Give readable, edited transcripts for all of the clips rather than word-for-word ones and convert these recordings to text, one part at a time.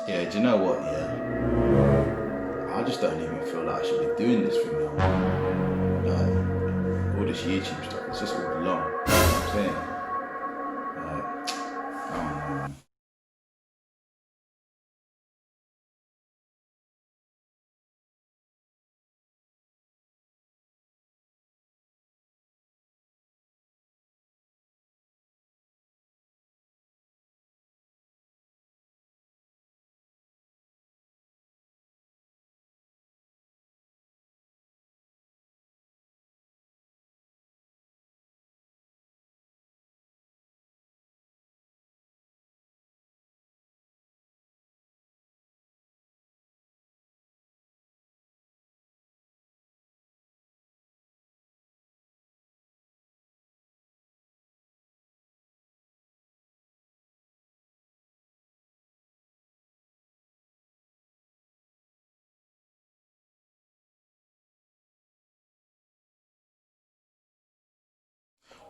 Yeah, do you know what, yeah? I just don't even feel like I should be doing this thing now. Like, all this YouTube stuff, it's just all long. You know what I'm saying? Like, I don't know.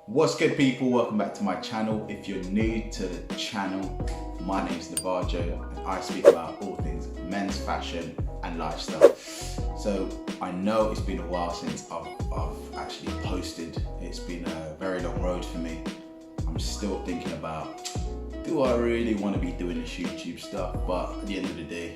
What's good, people? Welcome back to my channel. If you're new to the channel, my name is Navajo and I speak about all things men's fashion and lifestyle. So I know it's been a while since I've actually posted. It's been a very long road for me. I'm still thinking about, do I really want to be doing this YouTube stuff? But at the end of the day,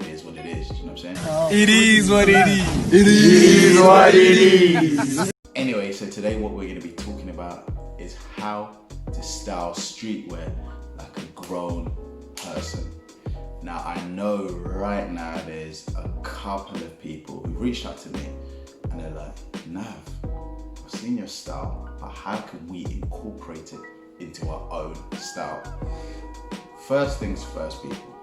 it is what it is, you know what I'm saying? It is what it is. It is what it is. Anyway, so today what we're going to be talking about is how to style streetwear like a grown person. Now, I know right now there's a couple of people who reached out to me and they're like, Nav, I've seen your style, but how can we incorporate it into our own style? First things first, people.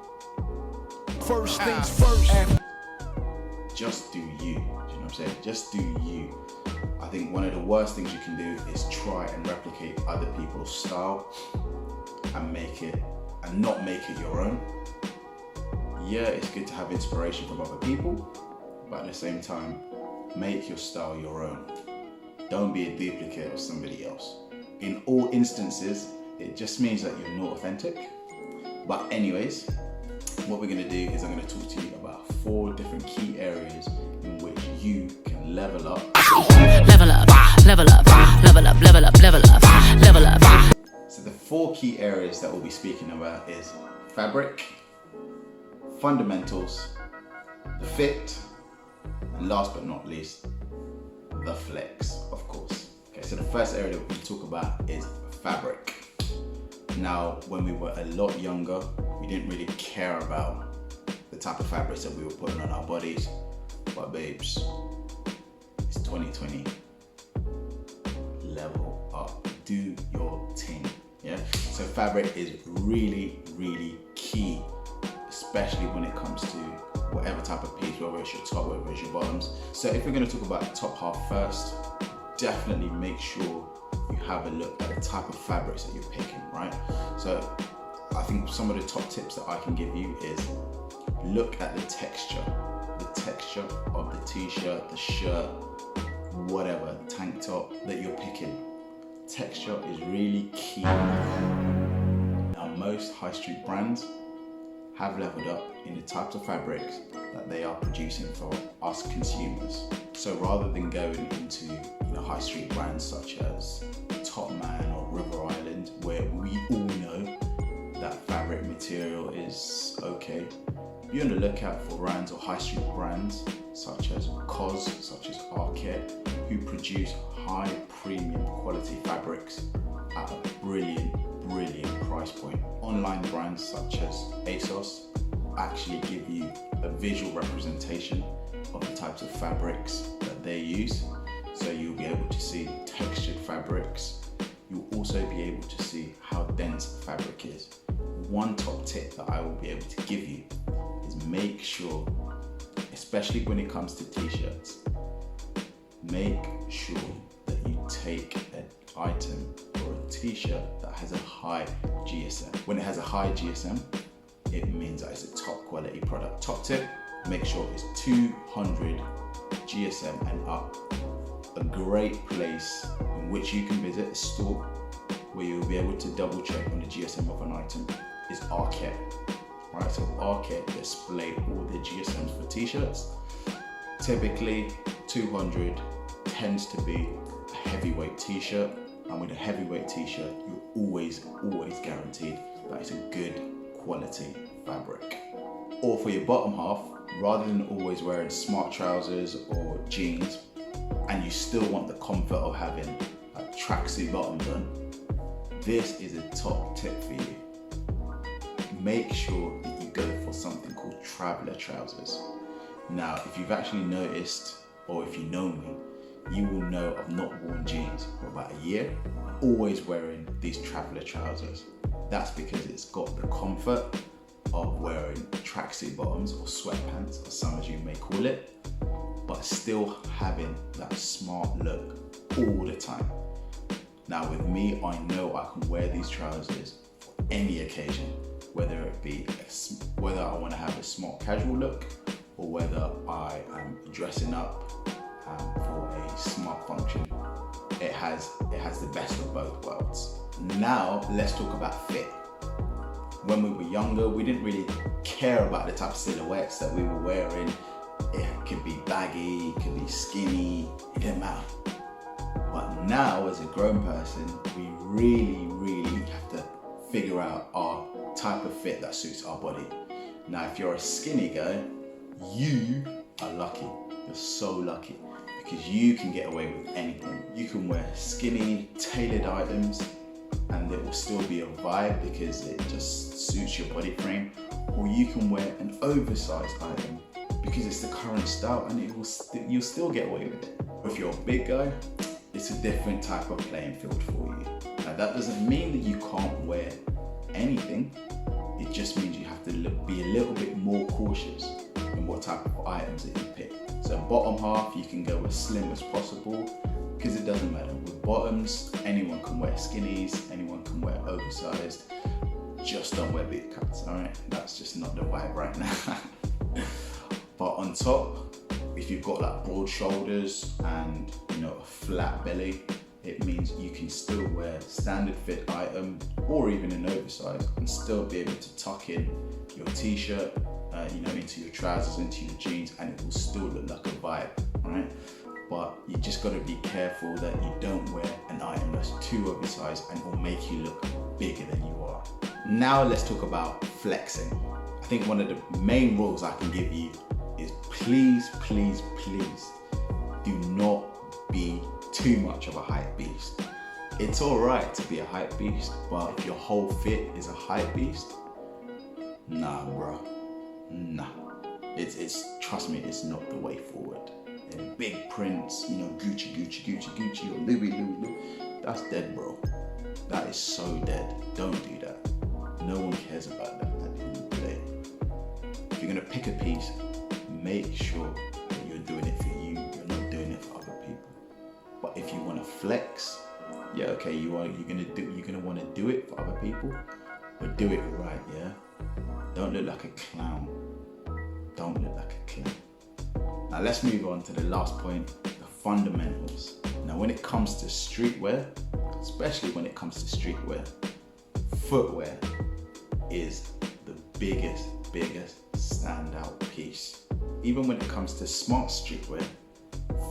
First things first. Just do you. Do you know what I'm saying? Just do you. I think one of the worst things you can do is try and replicate other people's style and not make it your own. Yeah, it's good to have inspiration from other people, but at the same time, make your style your own. Don't be a duplicate of somebody else. In all instances, it just means that you're not authentic. But anyways, what we're gonna do is I'm gonna talk to you about 4 different key areas in which you can level up. Level up, level up, level up, level up, level up, level up. So the 4 key areas that we'll be speaking about is fabric, fundamentals, the fit, and last but not least, the flex, of course. Okay, so the first area that we talk about is fabric. Now, when we were a lot younger, we didn't really care about the type of fabrics that we were putting on our bodies, but babes, it's 2020. Level up, do your thing, yeah? So fabric is really, really key, especially when it comes to whatever type of piece, whether it's your top, whether it's your bottoms. So if we're gonna talk about the top half first, definitely make sure you have a look at the type of fabrics that you're picking, right? So I think some of the top tips that I can give you is look at the texture of the t-shirt, the shirt, whatever, tank top that you're picking. Texture is really key. Now, most high street brands have leveled up in the types of fabrics that they are producing for us consumers. So rather than going into high street brands such as Topman or River Island, where we all know that fabric material is okay, be on the lookout for brands or high street brands such as COS, such as ARKET, who produce high premium quality fabrics at a brilliant price point. Online brands such as ASOS actually give you a visual representation of the types of fabrics that they use. So you'll be able to see textured fabrics. You'll also be able to see how dense fabric is. One top tip that I will be able to give you is make sure, especially when it comes to t-shirts, make sure that you take an item or a t-shirt that has a high GSM. When it has a high GSM, it means that it's a top quality product. Top tip, make sure it's 200 GSM and up. A great place in which you can visit, a store where you'll be able to double check on the GSM of an item, is ARKET. right? So ARKET display all the GSMs for t-shirts. Typically 200 tends to be a heavyweight t-shirt, and with a heavyweight t-shirt you're always guaranteed that it's a good quality fabric. Or for your bottom half, rather than always wearing smart trousers or jeans, and you still want the comfort of having a tracksuit bottoms on, this is a top tip for you. Make sure that you go for something called traveler trousers. Now, if you've actually noticed, or if you know me, you will know I've not worn jeans for about a year. I'm always wearing these traveler trousers. That's because it's got the comfort of wearing tracksuit bottoms or sweatpants, or some as you may call it, but still having that smart look all the time. Now with me, I know I can wear these trousers for any occasion, whether it be whether I want to have a smart casual look, or whether I am dressing up for a smart function. It has the best of both worlds. Now let's talk about fit. When we were younger, we didn't really care about the type of silhouettes that we were wearing. It could be baggy, it could be skinny, it didn't matter. But now, as a grown person, we really have to figure out our type of fit that suits our body. Now, if you're a skinny guy, you are lucky. You're so lucky, because you can get away with anything. You can wear skinny, tailored items and it will still be a vibe because it just suits your body frame. Or you can wear an oversized item because it's the current style and you'll still get away with it. If you're a big guy, it's a different type of playing field for you. Now that doesn't mean that you can't wear anything. It just means you have to be a little bit more cautious in what type of items that you pick. So bottom half, you can go as slim as possible because it doesn't matter. With bottoms, anyone can wear skinnies, anyone can wear oversized. Just don't wear big cuts, all right? That's just not the vibe right now. But on top, if you've got like broad shoulders and a flat belly, it means you can still wear standard fit item or even an oversized and still be able to tuck in your t-shirt, into your trousers, into your jeans, and it will still look like a vibe, right? But you just got to be careful that you don't wear an item that's too oversized and it will make you look bigger than you are. Now let's talk about flexing. I think one of the main rules I can give you is please do not be too much of a hype beast. It's all right to be a hype beast, but if your whole fit is a hype beast, nah, bro, nah. Trust me, it's not the way forward. And big prints, Gucci, or Louis, that's dead, bro. That is so dead. Don't do that. No one cares about that at the end of the day. If you're gonna pick a piece, make sure that you're doing it for you. You're not doing it for other people. But if you want to flex, yeah, okay, you're gonna want to do it for other people, but do it right, yeah. Don't look like a clown. Don't look like a clown. Now let's move on to the last point, the fundamentals. Now when it comes to streetwear, especially when it comes to streetwear, footwear is the biggest standout piece. Even when it comes to smart streetwear,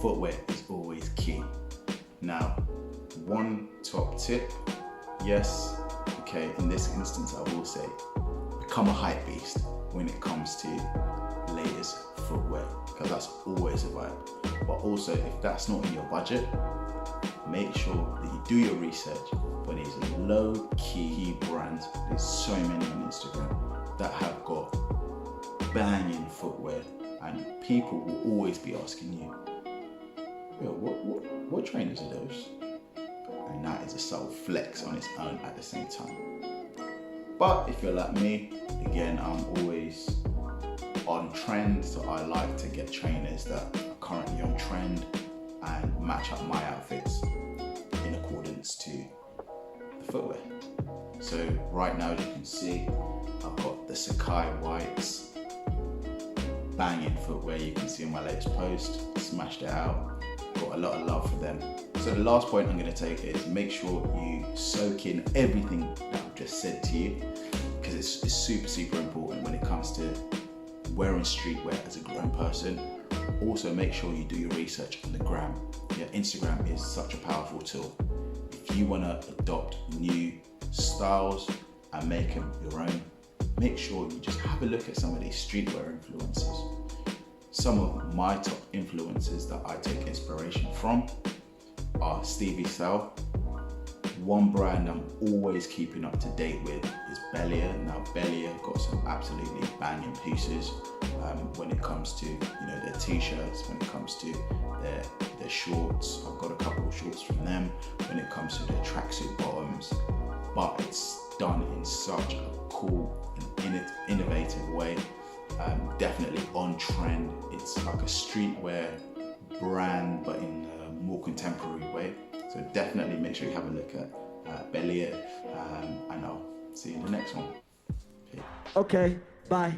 footwear is always key. Now, one top tip, yes, okay, in this instance I will say, become a hype beast when it comes to latest footwear, because that's always a vibe. But also, if that's not in your budget, make sure that you do your research for these low-key brands. There's so many on Instagram that have got banging footwear, and people will always be asking you, yo, what trainers are those? And that is a subtle flex on its own at the same time. But if you're like me, again, I'm always on trend, so I like to get trainers that are currently on trend and match up my outfits in accordance to the footwear. So right now, as you can see, I've got the SACAIS whites, banging footwear. You can see in my latest post, smashed it out, got a lot of love for them. So the last point I'm going to take is make sure you soak in everything that I've just said to you, because because it's super important when it comes to wearing streetwear as a grown person. Also, make sure you do your research on the gram. Yeah, Instagram is such a powerful tool. If you want to adopt new styles and make them your own, make sure you just have a look at some of these streetwear influencers. Some of my top influencers that I take inspiration from are Stevie South. One brand I'm always keeping up to date with is Bellier. Now Bellier got some absolutely banging pieces when it comes to their t-shirts, when it comes to their shorts. I've got a couple of shorts from them. When it comes to their tracksuit bottoms, but it's done in such a cool and innovative way. Definitely on trend. It's like a streetwear brand, but in a more contemporary way. So definitely make sure you have a look at Bellier, and I'll see you in the next one. Okay, bye.